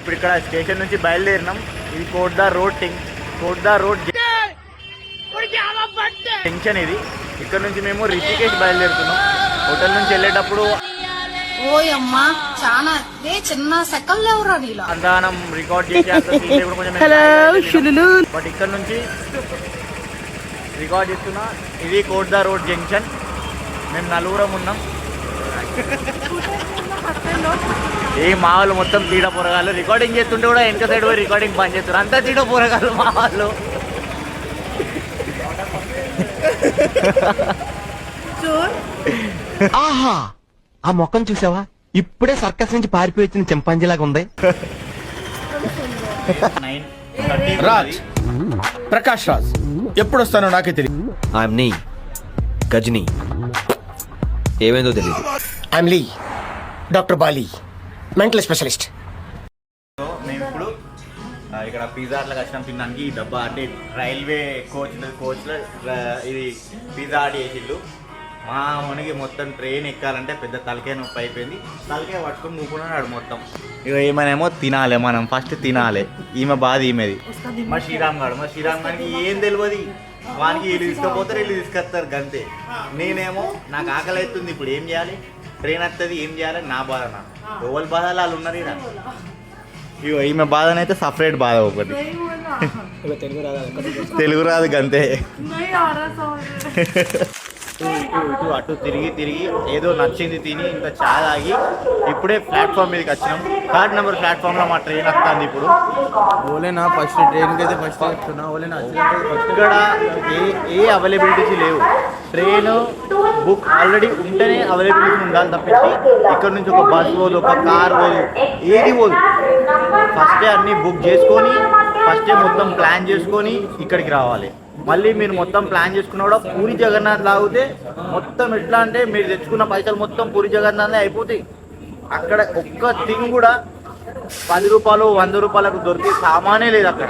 ఇప్పుడు ఇక్కడ స్టేషన్ నుంచి బయలుదేరినాం. ఇది కోట్దా రోడ్ జంక్షన్. ఇది ఇక్కడ నుంచి మేము రిషికేష్ బయలుదేరుతున్నాం. హోటల్ నుంచి వెళ్ళేటప్పుడు చిన్న సెకండ్ లేవురా అందానం రికార్డ్ చేసి బట్ ఇక్కడ నుంచి రికార్డ్ చేస్తున్నా. ఇది కోట్దా రోడ్ జంక్షన్. మేము నలుగురం ఉన్నాం. ఏ మా వాళ్ళు మొత్తం తీడ పొరగాలు రికార్డింగ్ చేస్తుంటే కూడా వెనక సైడ్ పోయి రికార్డింగ్ బంద్ చేస్తారు. అంతా తీడ పొరగాలు మా వాళ్ళు. ఆహా, ఆ మొక్కను చూసావా? ఇప్పుడే సర్కస్ నుంచి పారిపోయి వచ్చిన చింపాంజీలాగా ఉంది. రాజ్, ప్రకాష్ రాజ్ ఎప్పుడు వస్తానో నాకే తెలియదు. ఐఎమ్ నీ గజనీ. ఏమైందో తెలియదు. I'm Lee, doctor Bali, mental specialist. మేము ఇప్పుడు ఇక్కడ పిజ్జా అట్లా వచ్చినాం తినడానికి. ఈ డబ్బా అంటే రైల్వే కోచ్లో ఇది పిజ్జా ఆడి వేసిళ్ళు. మా మనకి మొత్తం ట్రైన్ ఎక్కాలంటే పెద్ద తలకాయ నొప్పి అయిపోయింది. తలకాయ పట్టుకొని నువ్వుకున్నాడు మొత్తం. ఇక ఏమైనా తినాలి, మనం ఫస్ట్ తినాలి. ఈమె బాధ ఈమెది. మా శ్రీరామ్ గారికి ఏం తెలియదు. వానికి వీళ్ళు తీసుకుపోతారు, వీళ్ళు తీసుకొస్తారు గంతే. నేనేమో నాకు ఆకలి అవుతుంది, ఇప్పుడు ఏం చేయాలి? ట్రైన్ వస్తుంది, ఏం చేయాలి? నా బాధ. నా ఎవరి బాధలు వాళ్ళు ఉన్నారు. ఇక ఈమె బాధనైతే సపరేట్ బాధ ఒకటి. తెలుగు రాదు గంతే. ఇటు అటు తిరిగి ఏదో నచ్చింది తిని ఇంత చాయ్ తాగి ఇప్పుడే ప్లాట్ఫామ్ మీదకి వచ్చినాం. 3rd నెంబర్ ప్లాట్ఫామ్లో మా ట్రైన్ వస్తుంది. ఇప్పుడు ఓలేనా ఫస్ట్ ట్రైన్కి అయితే ఫస్ట్ వస్తున్నా. ఓలేనా ఇక్కడ ఏ అవైలబిలిటీస్ లేవు. ట్రైన్ బుక్ ఆల్రెడీ ఉంటేనే అవైలబిలిటీ ఉండాలి తప్పించి ఇక్కడ నుంచి ఒక బస్ పోదు, ఒక కార్ పోదు, ఏది పోదు. ఫస్టే అన్నీ బుక్ చేసుకొని ఫస్టే మొత్తం ప్లాన్ చేసుకొని ఇక్కడికి రావాలి. మళ్ళీ మీరు మొత్తం ప్లాన్ చేసుకున్నా కూడా పూరి జగన్నాథ్ లాగితే మొత్తం ఎట్లా అంటే మీరు తెచ్చుకున్న పైసలు మొత్తం పూరి జగన్నాథ్ అయిపోతాయి. అక్కడ ఒక్క థింగ్ కూడా 10 రూపాయలు 100 రూపాయలకు దొరికే సామానే లేదు అక్కడ.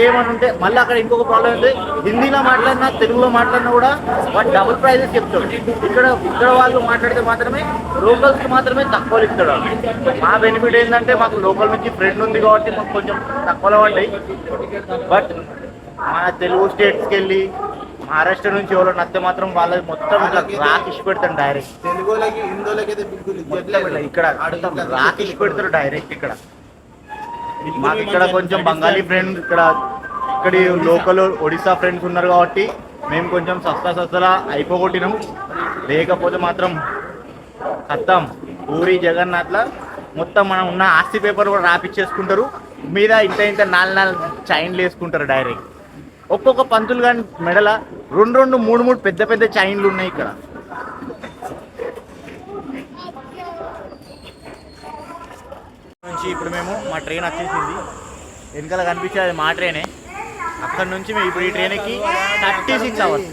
ఏమని ఉంటే మళ్ళీ అక్కడ ఇంకొక ప్రాబ్లం అయితే హిందీలో మాట్లాడినా తెలుగులో మాట్లాడినా కూడా వాడు డబుల్ ప్రైజెస్ చెప్తాడు. ఇక్కడ వాళ్ళు మాట్లాడితే మాత్రమే లోకల్స్కి మాత్రమే తక్కువలు ఇస్తాడు. మా బెనిఫిట్ ఏంటంటే మాకు లోకల్ నుంచి ఫ్రెండ్ ఉంది కాబట్టి మాకు కొంచెం తక్కువలో పడ్డాయి. బట్ మన తెలుగు స్టేట్స్కి వెళ్ళి మహారాష్ట్ర నుంచి ఎవరో నచ్చితే మాత్రం వాళ్ళకి మొత్తం ఇట్లా రాక్ ఇష్ట పెడతాను డైరెక్ట్. తెలుగులకి హిందీలకి ఇక్కడ రాక్ ఇష్ట పెడతారు డైరెక్ట్. ఇక్కడ మాకు ఇక్కడ కొంచెం బెంగాలీ ఫ్రెండ్స్ ఇక్కడ లోకల్ ఒడిశా ఫ్రెండ్స్ ఉన్నారు కాబట్టి మేము కొంచెం సస్తలా అయిపోగొట్టినాం. లేకపోతే మాత్రం ఖతం పూరి జగన్నాథ్లో మొత్తం మనం ఉన్న ఆస్తి పేపర్ కూడా రాపిచ్చేసుకుంటారు. మీద ఇంత 4 చైన్లు వేసుకుంటారు డైరెక్ట్. ఒక్కొక్క పంతులు కానీ మెడల 2 3 పెద్ద చైన్లు ఉన్నాయి ఇక్కడ. నుంచి ఇప్పుడు మేము మా ట్రైన్ వచ్చేసింది. వెనకాల కనిపించేది అది మా ట్రైనే. అక్కడ నుంచి మేము ఇప్పుడు ఈ ట్రైన్కి 36 hours.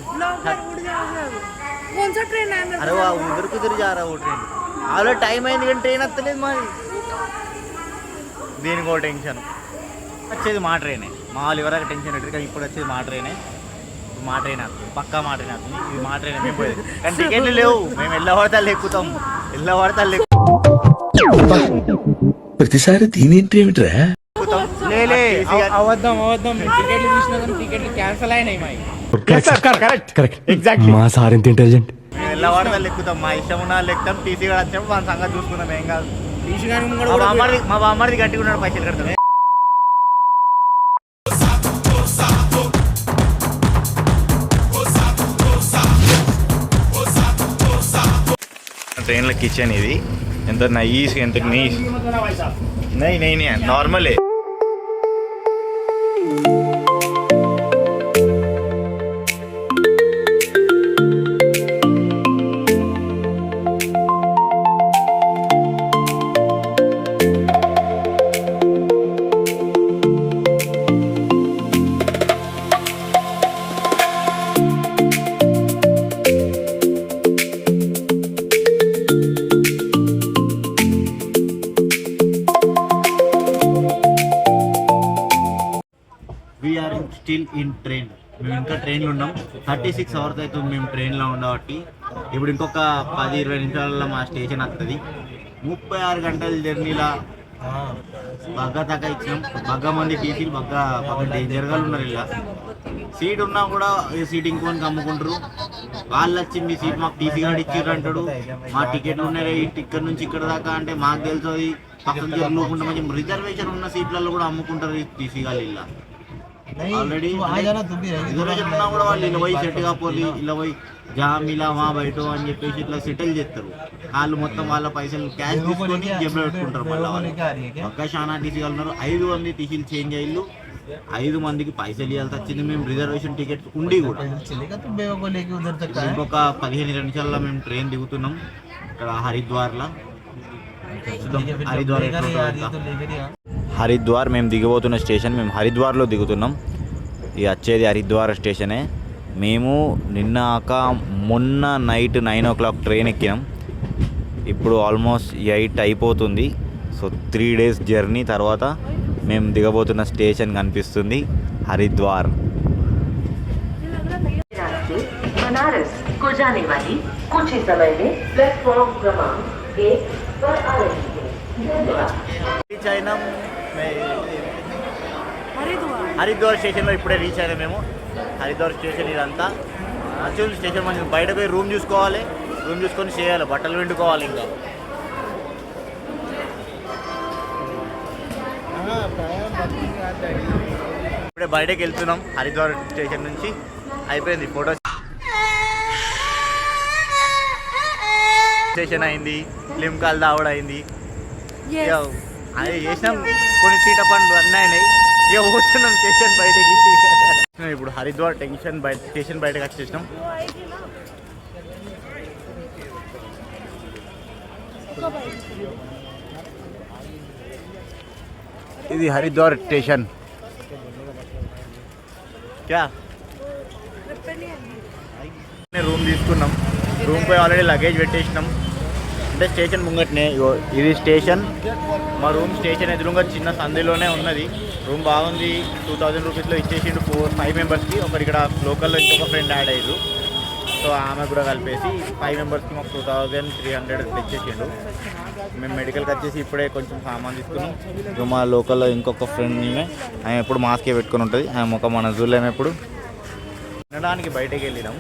అరే ఉదరు కుదిరి జారా ఓ ట్రైన్ ఆల్రెడీ టైం అయింది కానీ ట్రైన్ వస్తలేదు. మరి దీనికి ఒక టెన్షన్. వచ్చేది మా ట్రైనే. మా వాళ్ళు ఎవరైనా టెన్షన్ పెట్టారు కానీ ఇప్పుడు వచ్చేది మా ట్రైనే. మా ట్రైన్ వస్తుంది, పక్కా మా ట్రైన్ వస్తుంది. ఇది మా ట్రైన్ మేము పోయేది. కానీ టికెట్లు లేవు. మేము ఎల్లవాడతాలు ఎక్కుతాం. ఎల్లవాడతాలు ప్రతిసారి దీనేంటి ఏమిట్రా? టికెట్లు చూసినా కానీ టికెట్లు క్యాన్సిల్ అయినాయి. మా సార్ ఎంత ఇంటెలిజెంట్. మేము ఎల్లవాడతాలు ఎక్కుతాం. మా ఇష్టం ఉన్న వాళ్ళు ఎక్కుతాం. టీసీ కూడా వచ్చినప్పుడు మన సంగతి చూసుకుందాం. ఏం కాదు. మా బామ్మడిది గట్టిగా ఉన్నాడు, పైసలు కడతాం. ट्रेन किचन ఇది ఎంత నైస్ ఎంత నీస్ नहीं नॉर्मल है. Still in train. మేము ఇంకా ట్రైన్లో ఉన్నాం. 36 hours అవుతుంది మేము ట్రైన్లో ఉండబట్టి. ఇప్పుడు ఇంకొక 10-20 నిమిషాలలో మా స్టేషన్ వస్తుంది. 36 గంటల జర్నీలా బగ్గా తగ్గ ఇచ్చినాం. బగ్గా మంది టీసీలు బగ్గా డేంజర్గా ఉన్నారు. ఇలా సీట్ ఉన్నా కూడా ఈ సీట్ ఇంకోనికి అమ్ముకుంటారు. వాళ్ళు వచ్చి మీ సీట్ మాకు టీసీ గార్డు ఇచ్చిర్రు అంటాడు. మా టికెట్లు ఉన్నాయి ఇక్కడ నుంచి ఇక్కడ దాకా అంటే మాకు తెలుస్తుంది. పక్కన జరుగుకుంటే మంచి రిజర్వేషన్ ఉన్న సీట్లలో కూడా అమ్ముకుంటారు ఈ టీసీ గాళ్ళు. ఇలా ఆల్రెడీ రిజర్వేషన్ ఉన్నా కూడా వాళ్ళు ఇలా పోయి సెట్ కాపోయి ఇలా పోయి జామ్ ఇలా మా బయట అని చెప్పేసి ఇట్లా సెటిల్ చేస్తారు. వాళ్ళు మొత్తం వాళ్ళ పైసలు క్యాష్ తీసుకొని జేబులో పెట్టుకుంటారు. మళ్ళీ వాళ్ళు ఒక్క చాలా టీసీ వాళ్ళు ఉన్నారు. 5 మంది టీసీలు చేంజ్ అయ్యిళ్ళు. 5 మందికి పైసలు ఇవ్వాల్సి వచ్చింది. మేము రిజర్వేషన్ టికెట్ ఉండి కూడా ఇంకొక 15 నిమిషాల్లో మేము ట్రైన్ దిగుతున్నాం ఇక్కడ హరిద్వార్లో. హరిద్వార్ మేము దిగబోతున్న స్టేషన్. మేము హరిద్వార్లో దిగుతున్నాం. ఇది వచ్చేది హరిద్వార్ స్టేషనే. మేము మొన్న నైట్ 9 o'clock ట్రైన్ ఎక్కినాం. ఇప్పుడు ఆల్మోస్ట్ 8 అయిపోతుంది. సో 3 days జర్నీ తర్వాత మేము దిగబోతున్న స్టేషన్ కనిపిస్తుంది హరిద్వార్. बनारस को जाने वाली कुछ ही समय में प्लेटफॉर्म क्रमांक 1 पर आ रही है. धन्यवाद. హరిద్వార్ స్టేషన్లో ఇప్పుడే రీచ్ అయినా మేము. హరిద్వార్ స్టేషన్ ఇదంతా యాక్చువల్ స్టేషన్. మనం బయట పోయి రూమ్ చూసుకోవాలి. రూమ్ చూసుకొని చేయాలి, బట్టలు వండుకోవాలి. ఇంకా ఇప్పుడే బయటకు వెళ్తున్నాం హరిద్వార్ స్టేషన్ నుంచి. అయిపోయింది ఫోటో స్టేషన్ అయింది, లిమ్కాల్ దావడ అయింది. అది చేసినాం. కొన్ని తీట పనులు అన్నీ అయినాయి. ఇక పోతున్నాం స్టేషన్ బయటకి. ఇప్పుడు హరిద్వార్ స్టేషన్ బయటకు వచ్చేసినాం. ఇది హరిద్వార్ స్టేషన్. రూమ్ తీసుకున్నాం. రూమ్ పోయి ఆల్రెడీ లగేజ్ పెట్టేసినాం. అంటే స్టేషన్ ముంగట్నే. ఇది స్టేషన్. మా రూమ్ స్టేషన్ ఎదురుగా చిన్న సందులోనే ఉన్నది. రూమ్ బాగుంది. 2000 రూపీస్లో ఇచ్చేసిండు 5 మెంబర్స్కి. ఒకటి ఇక్కడ లోకల్లో ఇంకొక ఫ్రెండ్ యాడ్ అయ్యారు. సో ఆమె కూడా కలిపేసి 5 మెంబర్స్కి మాకు 2300 ఇచ్చేసిండు. మేము మెడికల్కి వచ్చేసి ఇప్పుడే కొంచెం సామాన్ తీసుకున్నాం. ఇక మా లోకల్లో ఇంకొక ఫ్రెండ్ ఆమె ఎప్పుడు మాస్కే పెట్టుకుని ఉంటుంది. ఆమె ఒక మన జూలేము ఎప్పుడు. తినడానికి బయటకు వెళ్ళినాం.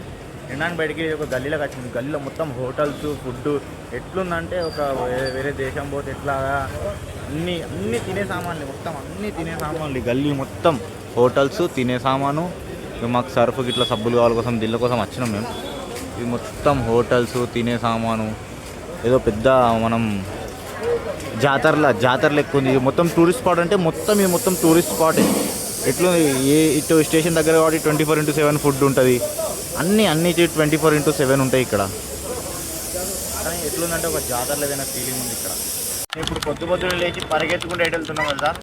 తినడానికి బయటకి ఒక గల్లీలోకి వచ్చింది. గల్లీలో మొత్తం హోటల్స్, ఫుడ్ ఎట్లుందంటే ఒక వేరే దేశం పోతే ఎట్లాగా అన్నీ తినే సామాన్లు, మొత్తం అన్నీ తినే సామాన్లు. గల్లీ మొత్తం హోటల్స్, తినే సామాను. ఇక మాకు సర్ఫ్ గిట్ల సబ్బులు కావాలి కోసం దీళ్ళ కోసం వచ్చినాం మేము. ఇది మొత్తం హోటల్స్, తినే సామాను. ఏదో పెద్ద మనం జాతరలు ఎక్కువ ఉంది. మొత్తం టూరిస్ట్ స్పాట్ అంటే ఇది మొత్తం టూరిస్ట్ స్పాటే. ఎట్లుంది ఇటు స్టేషన్ దగ్గర కాబట్టి 24/7 ఫుడ్ ఉంటుంది. అన్నీ 24/7 ఉంటాయి ఇక్కడ. కానీ ఎట్లుందంటే ఒక జాతరలో ఏదైనా ఫీలింగ్ ఉంది ఇక్కడ. ఇప్పుడు పొద్దున్నే లేచి పరిగెత్తుకుంటూ ఎటు వెళ్తున్నాం కదా.